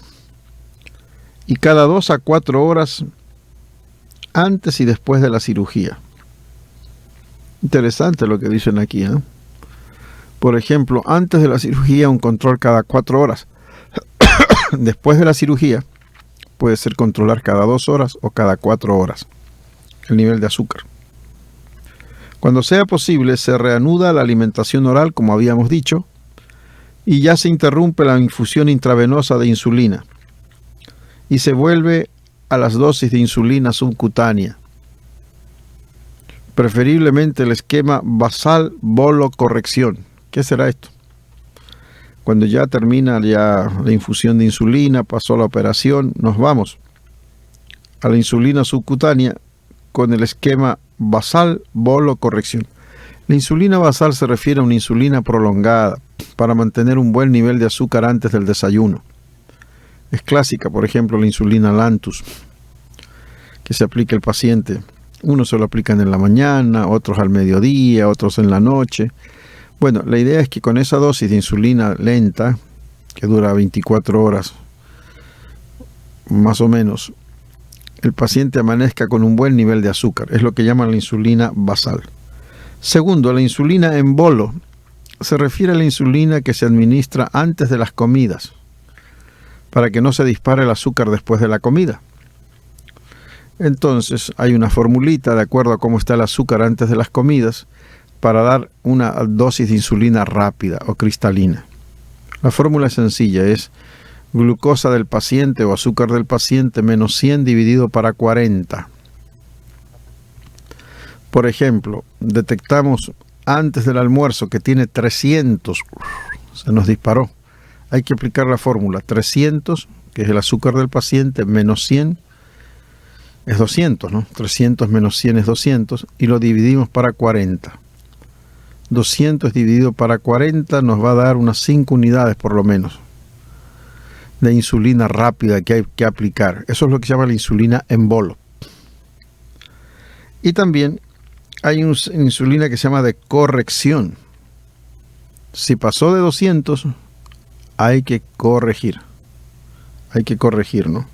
Y cada 2 a 4 horas antes y después de la cirugía. Interesante lo que dicen aquí, ¿eh? Por ejemplo, antes de la cirugía un control cada 4 horas. Después de la cirugía puede ser controlar cada 2 horas o cada 4 horas el nivel de azúcar. Cuando sea posible se reanuda la alimentación oral, como habíamos dicho, y ya se interrumpe la infusión intravenosa de insulina y se vuelve a las dosis de insulina subcutánea. Preferiblemente el esquema basal bolo corrección. ¿Qué será esto? Cuando ya termina la infusión de insulina, pasó la operación, nos vamos a la insulina subcutánea con el esquema basal bolo corrección. La insulina basal se refiere a una insulina prolongada para mantener un buen nivel de azúcar antes del desayuno. Es clásica, por ejemplo, la insulina Lantus, que se aplica al paciente. Unos se lo aplican en la mañana, otros al mediodía, otros en la noche. Bueno, la idea es que con esa dosis de insulina lenta, que dura 24 horas, más o menos, el paciente amanezca con un buen nivel de azúcar. Es lo que llaman la insulina basal. Segundo, la insulina en bolo se refiere a la insulina que se administra antes de las comidas, para que no se dispare el azúcar después de la comida. Entonces hay una formulita de acuerdo a cómo está el azúcar antes de las comidas para dar una dosis de insulina rápida o cristalina. La fórmula es sencilla, es glucosa del paciente o azúcar del paciente menos 100 dividido para 40. Por ejemplo, detectamos antes del almuerzo que tiene 300, se nos disparó. Hay que aplicar la fórmula 300, que es el azúcar del paciente, menos 100, es 200, ¿no? 300 menos 100 es 200, y lo dividimos para 40. 200 dividido para 40 nos va a dar unas 5 unidades por lo menos de insulina rápida que hay que aplicar. Eso es lo que se llama la insulina en bolo. Y también hay una insulina que se llama de corrección. Si pasó de 200, hay que corregir. Hay que corregir, ¿no?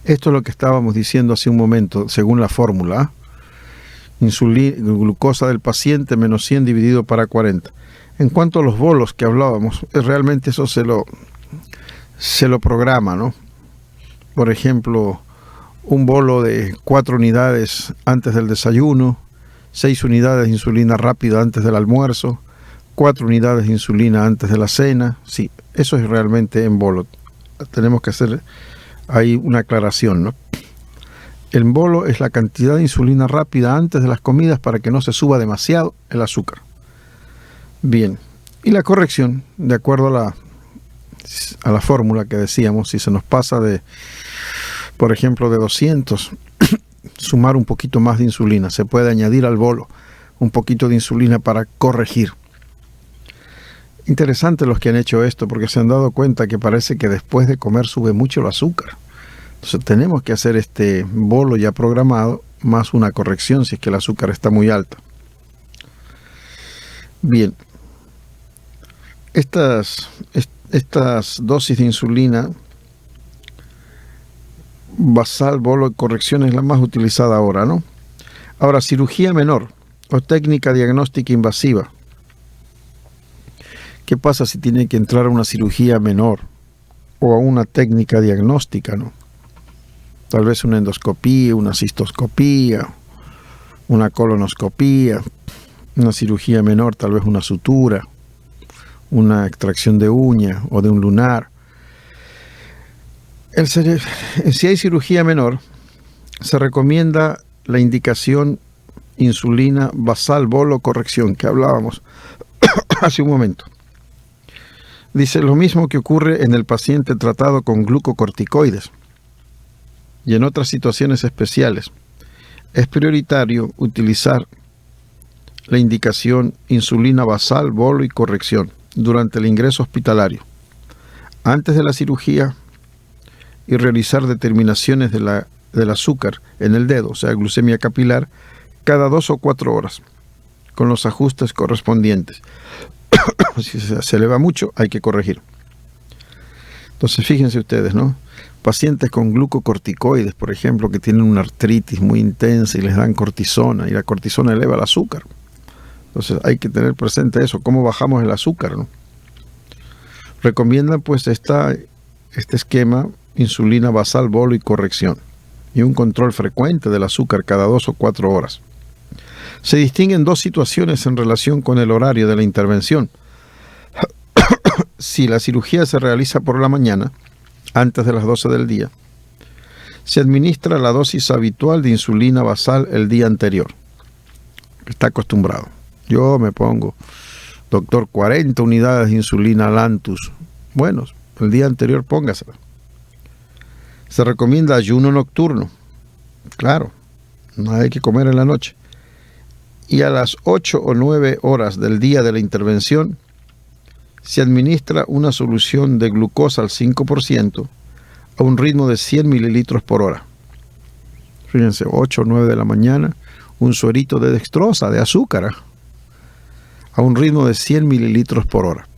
Esto es lo que estábamos diciendo hace un momento, según la fórmula. Glucosa del paciente menos 100 dividido para 40. En cuanto a los bolos que hablábamos, realmente eso se lo programa, ¿no? Por ejemplo, un bolo de 4 unidades antes del desayuno, 6 unidades de insulina rápida antes del almuerzo, 4 unidades de insulina antes de la cena. Sí, eso es realmente en bolo. Tenemos que hacer ahí una aclaración, ¿no? El bolo es la cantidad de insulina rápida antes de las comidas para que no se suba demasiado el azúcar. Bien, y la corrección, de acuerdo a la fórmula que decíamos, si se nos pasa de, por ejemplo, de 200, sumar un poquito más de insulina. Se puede añadir al bolo un poquito de insulina para corregir. Interesante los que han hecho esto, porque se han dado cuenta que parece que después de comer sube mucho el azúcar. Entonces tenemos que hacer este bolo ya programado más una corrección si es que el azúcar está muy alta. Bien, estas dosis de insulina basal, bolo y corrección es la más utilizada ahora, ¿no? Ahora, cirugía menor o técnica diagnóstica invasiva. ¿Qué pasa si tiene que entrar a una cirugía menor o a una técnica diagnóstica, ¿no? Tal vez una endoscopía, una cistoscopía, una colonoscopía, una cirugía menor, tal vez una sutura, una extracción de uña o de un lunar. Si hay cirugía menor, se recomienda la indicación insulina basal, bolo, corrección, que hablábamos hace un momento. Dice lo mismo que ocurre en el paciente tratado con glucocorticoides y en otras situaciones especiales. Es prioritario utilizar la indicación insulina basal, bolo y corrección durante el ingreso hospitalario, antes de la cirugía, y realizar determinaciones del azúcar en el dedo, o sea, glucemia capilar, cada 2 o 4 horas, con los ajustes correspondientes. Si se eleva mucho, hay que corregir. Entonces, fíjense ustedes, ¿no? Pacientes con glucocorticoides, por ejemplo, que tienen una artritis muy intensa y les dan cortisona, y la cortisona eleva el azúcar. Entonces, hay que tener presente eso, cómo bajamos el azúcar, ¿no? Recomiendan, pues, este esquema, insulina basal, bolo y corrección, y un control frecuente del azúcar cada 2 o 4 horas. Se distinguen dos situaciones en relación con el horario de la intervención. Si la cirugía se realiza por la mañana, antes de las 12 del día, se administra la dosis habitual de insulina basal el día anterior. Está acostumbrado. Yo me pongo, doctor, 40 unidades de insulina Lantus. Bueno, el día anterior póngasela. Se recomienda ayuno nocturno. Claro, no hay que comer en la noche. Y a las 8 o 9 horas del día de la intervención, se administra una solución de glucosa al 5% a un ritmo de 100 mililitros por hora. Fíjense, 8 o 9 de la mañana, un suerito de dextrosa, de azúcar, a un ritmo de 100 mililitros por hora.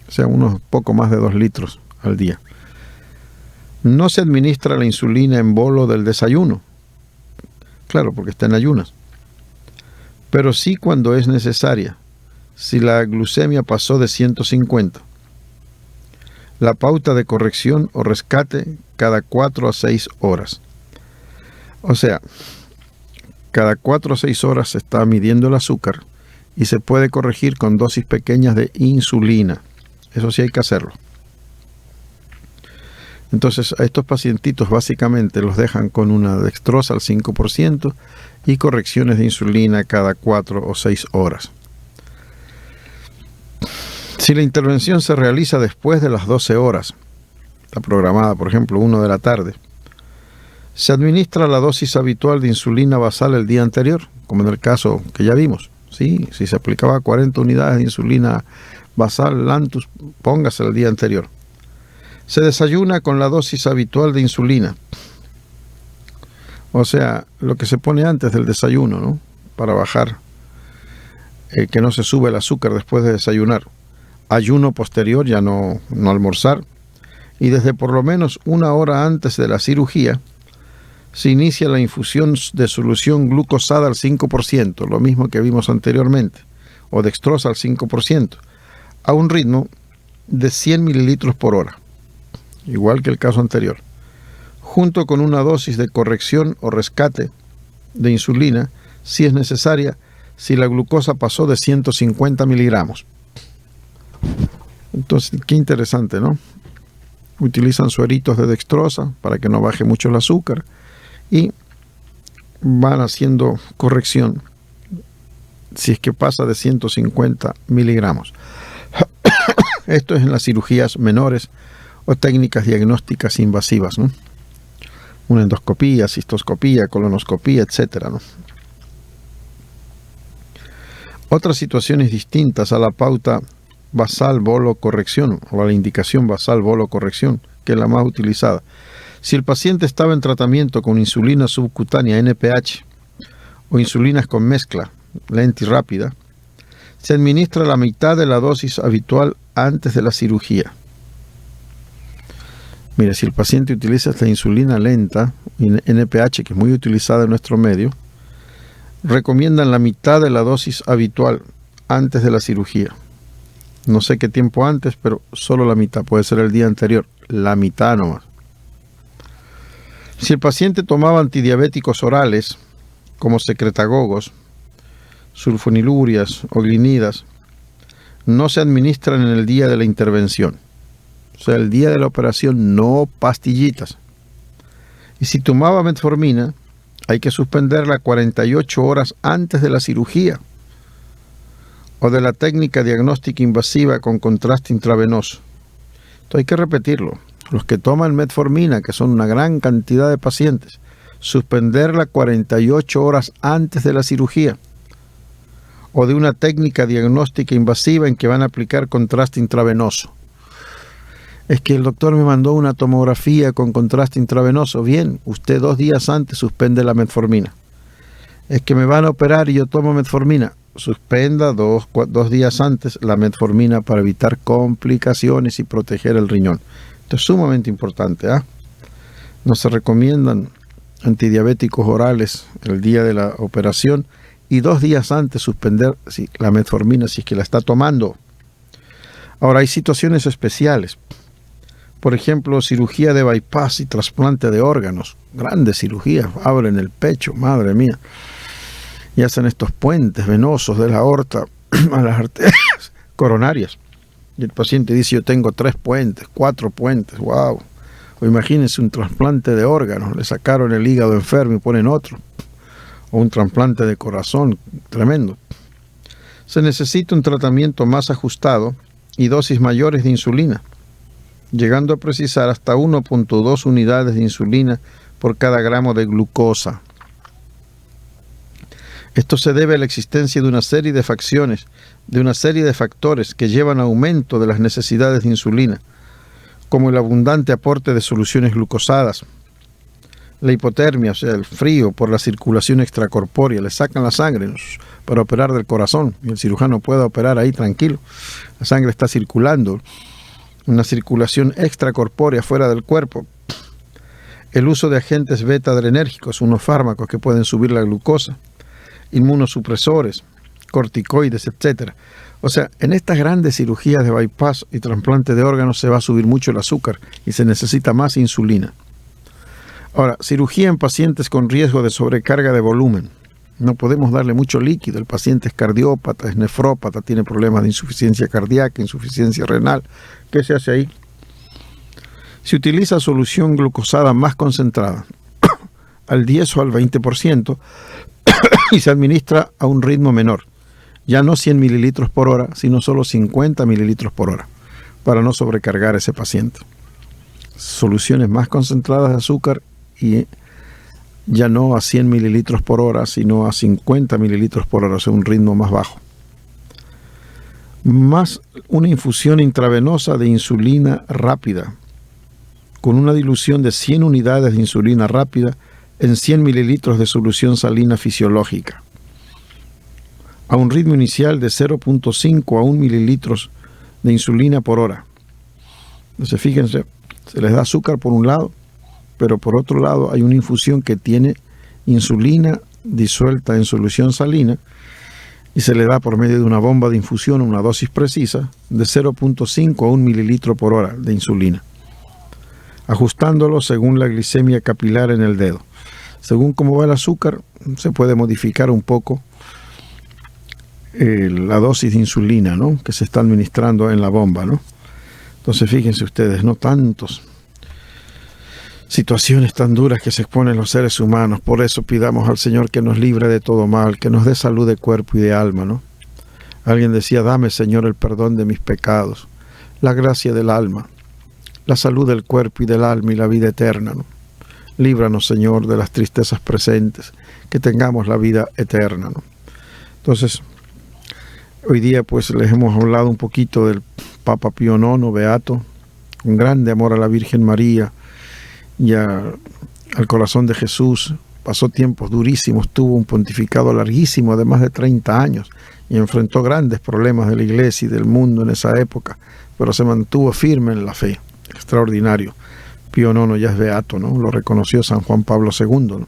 O sea, unos poco más de 2 litros al día. No se administra la insulina en bolo del desayuno. Claro, porque está en ayunas. Pero sí cuando es necesaria, si la glucemia pasó de 150. La pauta de corrección o rescate cada 4 a 6 horas. O sea, cada 4 o 6 horas se está midiendo el azúcar y se puede corregir con dosis pequeñas de insulina. Eso sí hay que hacerlo. Entonces, a estos pacientitos básicamente los dejan con una dextrosa al 5% y correcciones de insulina cada 4 o 6 horas. Si la intervención se realiza después de las 12 horas, está programada, por ejemplo, 1 de la tarde, se administra la dosis habitual de insulina basal el día anterior, como en el caso que ya vimos. ¿Sí? Si se aplicaba 40 unidades de insulina basal Lantus, póngase el día anterior. Se desayuna con la dosis habitual de insulina. O sea, lo que se pone antes del desayuno, ¿no? Para bajar, que no se sube el azúcar después de desayunar. Ayuno posterior, ya no almorzar. Y desde por lo menos 1 hora antes de la cirugía, se inicia la infusión de solución glucosada al 5%, lo mismo que vimos anteriormente, o dextrosa al 5%, a un ritmo de 100 mililitros por hora, igual que el caso anterior, junto con una dosis de corrección o rescate de insulina, si es necesaria, si la glucosa pasó de 150 miligramos. Entonces, qué interesante, ¿no? Utilizan sueritos de dextrosa para que no baje mucho el azúcar y van haciendo corrección si es que pasa de 150 miligramos. Esto es en las cirugías menores o técnicas diagnósticas invasivas, ¿no? Una endoscopía, cistoscopía, colonoscopía, etcétera, ¿no? Otras situaciones distintas a la pauta basal, bolo, corrección, o a la indicación basal, bolo, corrección, que es la más utilizada. Si el paciente estaba en tratamiento con insulina subcutánea NPH o insulinas con mezcla lenta y rápida, se administra la mitad de la dosis habitual antes de la cirugía. Mire, si el paciente utiliza esta insulina lenta, NPH, que es muy utilizada en nuestro medio, recomiendan la mitad de la dosis habitual antes de la cirugía. No sé qué tiempo antes, pero solo la mitad, puede ser el día anterior, la mitad nomás. Si el paciente tomaba antidiabéticos orales, como secretagogos, sulfonilurias o glinidas, no se administran en el día de la intervención. O sea, el día de la operación, no pastillitas. Y si tomaba metformina, hay que suspenderla 48 horas antes de la cirugía o de la técnica diagnóstica invasiva con contraste intravenoso. Esto hay que repetirlo. Los que toman metformina, que son una gran cantidad de pacientes, suspenderla 48 horas antes de la cirugía o de una técnica diagnóstica invasiva en que van a aplicar contraste intravenoso. Es que el doctor me mandó una tomografía con contraste intravenoso. Bien, usted 2 días antes suspende la metformina. Es que me van a operar y yo tomo metformina. Suspenda 2 días antes la metformina para evitar complicaciones y proteger el riñón. Esto es sumamente importante. No se recomiendan antidiabéticos orales el día de la operación y 2 días antes suspender la metformina si es que la está tomando. Ahora, hay situaciones especiales. Por ejemplo, cirugía de bypass y trasplante de órganos. Grandes cirugías, abren el pecho, madre mía. Y hacen estos puentes venosos de la aorta a las arterias coronarias. Y el paciente dice, yo tengo 3 puentes, 4 puentes, wow. O imagínense un trasplante de órganos, le sacaron el hígado enfermo y ponen otro. O un trasplante de corazón, tremendo. Se necesita un tratamiento más ajustado y dosis mayores de insulina, llegando a precisar hasta 1.2 unidades de insulina por cada gramo de glucosa. Esto se debe a la existencia de una serie de factores que llevan a aumento de las necesidades de insulina, como el abundante aporte de soluciones glucosadas, la hipotermia, o sea, el frío por la circulación extracorpórea, le sacan la sangre para operar del corazón y el cirujano puede operar ahí tranquilo. La sangre está circulando, una circulación extracorpórea fuera del cuerpo. El uso de agentes beta-adrenérgicos, unos fármacos que pueden subir la glucosa, inmunosupresores, corticoides, etc. O sea, en estas grandes cirugías de bypass y trasplante de órganos se va a subir mucho el azúcar y se necesita más insulina. Ahora, cirugía en pacientes con riesgo de sobrecarga de volumen. No podemos darle mucho líquido. El paciente es cardiópata, es nefrópata, tiene problemas de insuficiencia cardíaca, insuficiencia renal. ¿Qué se hace ahí? Se utiliza solución glucosada más concentrada, al 10 o al 20%, y se administra a un ritmo menor. Ya no 100 mililitros por hora, sino solo 50 mililitros por hora, para no sobrecargar a ese paciente. Soluciones más concentradas de azúcar y ya no a 100 mililitros por hora, sino a 50 mililitros por hora, o sea, un ritmo más bajo. Más una infusión intravenosa de insulina rápida, con una dilución de 100 unidades de insulina rápida en 100 mililitros de solución salina fisiológica, a un ritmo inicial de 0.5 a 1 mililitros de insulina por hora. Entonces, fíjense, se les da azúcar por un lado, pero por otro lado hay una infusión que tiene insulina disuelta en solución salina y se le da por medio de una bomba de infusión una dosis precisa de 0.5 a 1 mililitro por hora de insulina, ajustándolo según la glicemia capilar en el dedo. Según cómo va el azúcar, se puede modificar un poco la dosis de insulina, ¿no?, que se está administrando en la bomba, ¿no? Entonces, fíjense ustedes, no tantos situaciones tan duras que se exponen los seres humanos. Por eso pidamos al Señor que nos libre de todo mal, que nos dé salud de cuerpo y de alma, ¿no? Alguien decía, dame, Señor, el perdón de mis pecados, la gracia del alma, la salud del cuerpo y del alma y la vida eterna, ¿no? Líbranos, Señor, de las tristezas presentes, que tengamos la vida eterna, ¿no? Entonces, hoy día pues les hemos hablado un poquito del Papa Pío IX, beato, un grande amor a la Virgen María al corazón de Jesús, pasó tiempos durísimos, tuvo un pontificado larguísimo de más de 30 años y enfrentó grandes problemas de la iglesia y del mundo en esa época, pero se mantuvo firme en la fe. Extraordinario. Pío IX ya es beato, ¿no? Lo reconoció San Juan Pablo II, ¿no?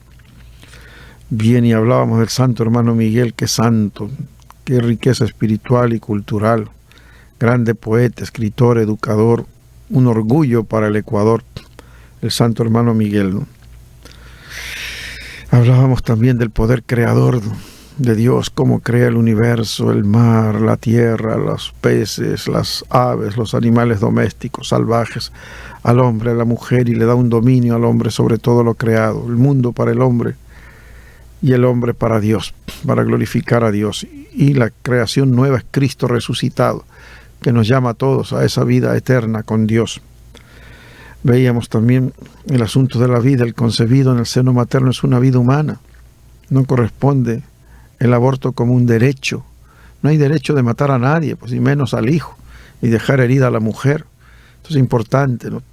Bien, y hablábamos del santo hermano Miguel, qué santo, qué riqueza espiritual y cultural, grande poeta, escritor, educador, un orgullo para el Ecuador, el santo hermano Miguel, ¿no? Hablábamos también del poder creador de Dios, cómo crea el universo, el mar, la tierra, los peces, las aves, los animales domésticos, salvajes, al hombre, a la mujer, y le da un dominio al hombre sobre todo lo creado, el mundo para el hombre y el hombre para Dios, para glorificar a Dios. Y la creación nueva es Cristo resucitado, que nos llama a todos a esa vida eterna con Dios. Veíamos también el asunto de la vida, el concebido en el seno materno es una vida humana, no corresponde el aborto como un derecho, no hay derecho de matar a nadie, pues y menos al hijo, y dejar herida a la mujer. Esto es importante, ¿no?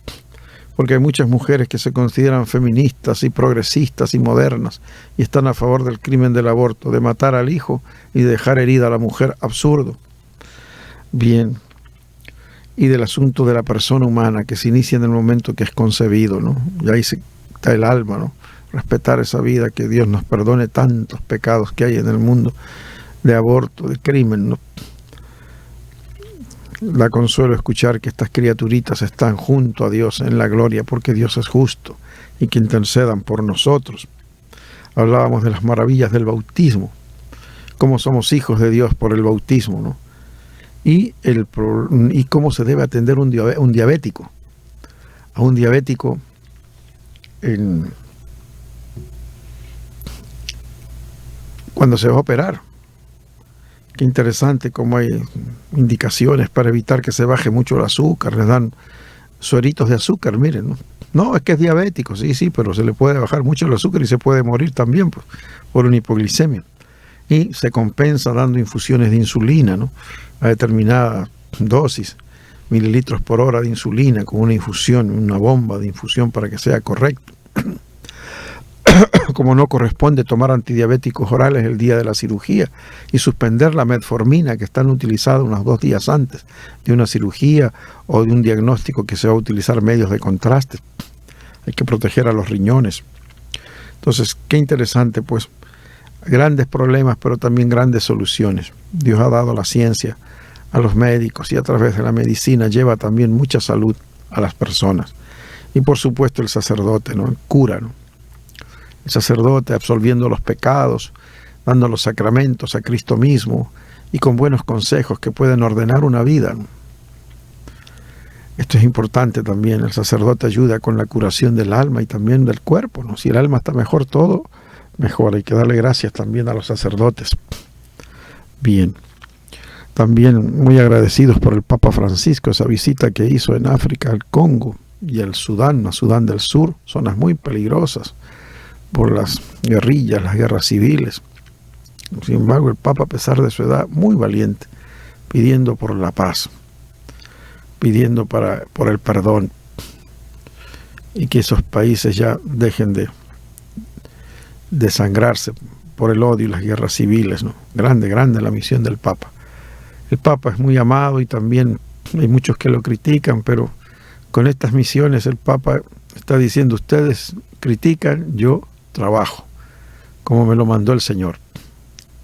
Porque hay muchas mujeres que se consideran feministas y progresistas y modernas y están a favor del crimen del aborto, de matar al hijo y de dejar herida a la mujer. Absurdo. Bien. Y del asunto de la persona humana que se inicia en el momento que es concebido, ¿no? Y ahí está el alma, ¿no? Respetar esa vida, que Dios nos perdone tantos pecados que hay en el mundo de aborto, de crimen, ¿no? Da consuelo escuchar que estas criaturitas están junto a Dios en la gloria, porque Dios es justo y que intercedan por nosotros. Hablábamos de las maravillas del bautismo, cómo somos hijos de Dios por el bautismo, ¿no? Y cómo se debe atender un diabético. A un diabético cuando se va a operar. Qué interesante cómo hay indicaciones para evitar que se baje mucho el azúcar. Les dan sueritos de azúcar, miren, ¿no? No, es que es diabético, sí, pero se le puede bajar mucho el azúcar y se puede morir también por una hipoglicemia. Y se compensa dando infusiones de insulina, ¿no? A determinada dosis, mililitros por hora de insulina, con una infusión, una bomba de infusión para que sea correcto. Como no corresponde tomar antidiabéticos orales el día de la cirugía y suspender la metformina que están utilizadas unos 2 días antes de una cirugía o de un diagnóstico que se va a utilizar medios de contraste. Hay que proteger a los riñones. Entonces, qué interesante, pues, grandes problemas, pero también grandes soluciones. Dios ha dado la ciencia a los médicos y a través de la medicina lleva también mucha salud a las personas. Y por supuesto el sacerdote, ¿no? El cura, ¿no? El sacerdote absolviendo los pecados, dando los sacramentos a Cristo mismo y con buenos consejos que pueden ordenar una vida, ¿no? Esto es importante también. El sacerdote ayuda con la curación del alma y también del cuerpo, ¿no? Si el alma está mejor, todo mejor. Hay que darle gracias también a los sacerdotes. Bien. También muy agradecidos por el Papa Francisco, esa visita que hizo en África, al Congo y al Sudán, a Sudán del Sur, zonas muy peligrosas por las guerrillas, las guerras civiles. Sin embargo, el Papa, a pesar de su edad, muy valiente, pidiendo por la paz, pidiendo por el perdón, y que esos países ya dejen de desangrarse por el odio y las guerras civiles, ¿no? Grande la misión del Papa. El Papa es muy amado y también hay muchos que lo critican, pero con estas misiones el Papa está diciendo: ustedes critican, yo trabajo, como me lo mandó el Señor.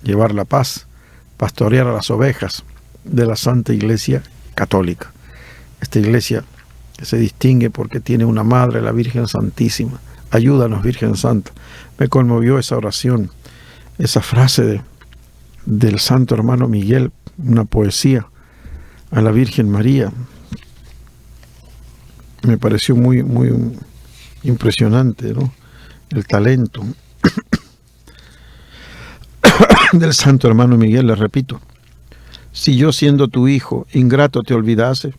Llevar la paz, pastorear a las ovejas de la Santa Iglesia Católica. Esta iglesia se distingue porque tiene una madre, la Virgen Santísima. Ayúdanos, Virgen Santa. Me conmovió esa oración, esa frase del santo hermano Miguel, una poesía a la Virgen María. Me pareció muy impresionante, ¿no? El talento del santo hermano Miguel. Le repito: si yo, siendo tu hijo, ingrato te olvidase,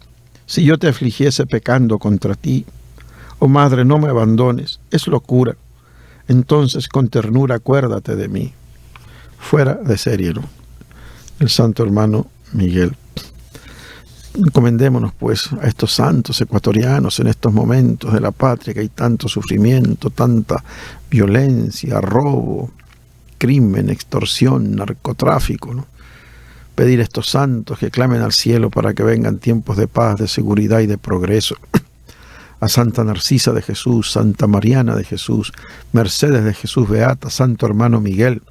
si yo te afligiese pecando contra ti, oh madre, no me abandones, es locura, entonces con ternura acuérdate de mí. Fuera de serie, ¿no? El santo hermano Miguel. Encomendémonos pues a estos santos ecuatorianos en estos momentos de la patria, que hay tanto sufrimiento, tanta violencia, robo, crimen, extorsión, narcotráfico, ¿no? Pedir a estos santos que clamen al cielo para que vengan tiempos de paz, de seguridad y de progreso. A Santa Narcisa de Jesús, Santa Mariana de Jesús, Mercedes de Jesús Beata, Santo Hermano Miguel,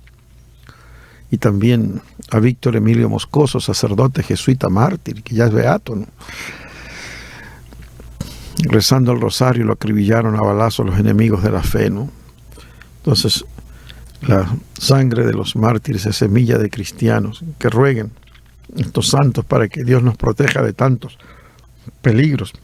y también a Víctor Emilio Moscoso, sacerdote jesuita mártir, que ya es beato, ¿no? Rezando el rosario lo acribillaron a balazos los enemigos de la fe, ¿no? Entonces, la sangre de los mártires es semilla de cristianos, que rueguen estos santos para que Dios nos proteja de tantos peligros.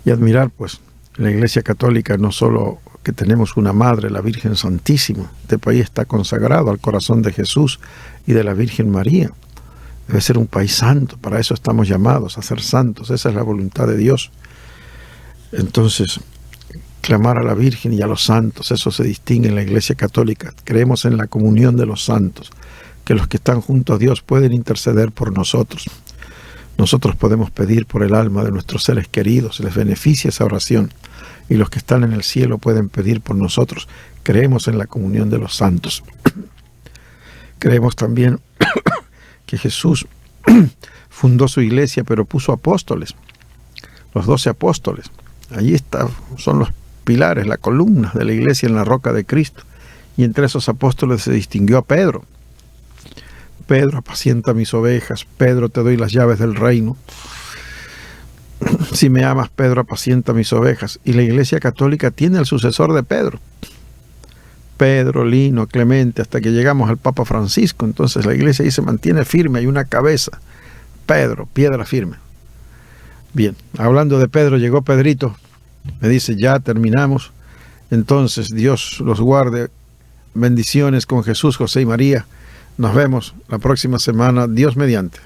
Y admirar, pues, la Iglesia Católica, no solo que tenemos una Madre, la Virgen Santísima. Este país está consagrado al corazón de Jesús y de la Virgen María. Debe ser un país santo, para eso estamos llamados, a ser santos, esa es la voluntad de Dios. Entonces, clamar a la Virgen y a los santos, eso se distingue en la Iglesia Católica. Creemos en la comunión de los santos, que los que están junto a Dios pueden interceder por nosotros. Nosotros podemos pedir por el alma de nuestros seres queridos, les beneficia esa oración, y los que están en el cielo pueden pedir por nosotros. Creemos en la comunión de los santos. Creemos también que Jesús fundó su iglesia, pero puso apóstoles, los 12 apóstoles. Allí son los pilares, la columna de la iglesia en la roca de Cristo. Y entre esos apóstoles se distinguió a Pedro. Pedro, apacienta mis ovejas. Pedro, te doy las llaves del reino. Si me amas, Pedro, apacienta mis ovejas. Y la Iglesia Católica tiene al sucesor de Pedro. Pedro, Lino, Clemente, hasta que llegamos al Papa Francisco. Entonces la Iglesia ahí se mantiene firme, hay una cabeza. Pedro, piedra firme. Bien, hablando de Pedro, llegó Pedrito. Me dice, ya terminamos. Entonces, Dios los guarde. Bendiciones con Jesús, José y María. Nos vemos la próxima semana, Dios mediante.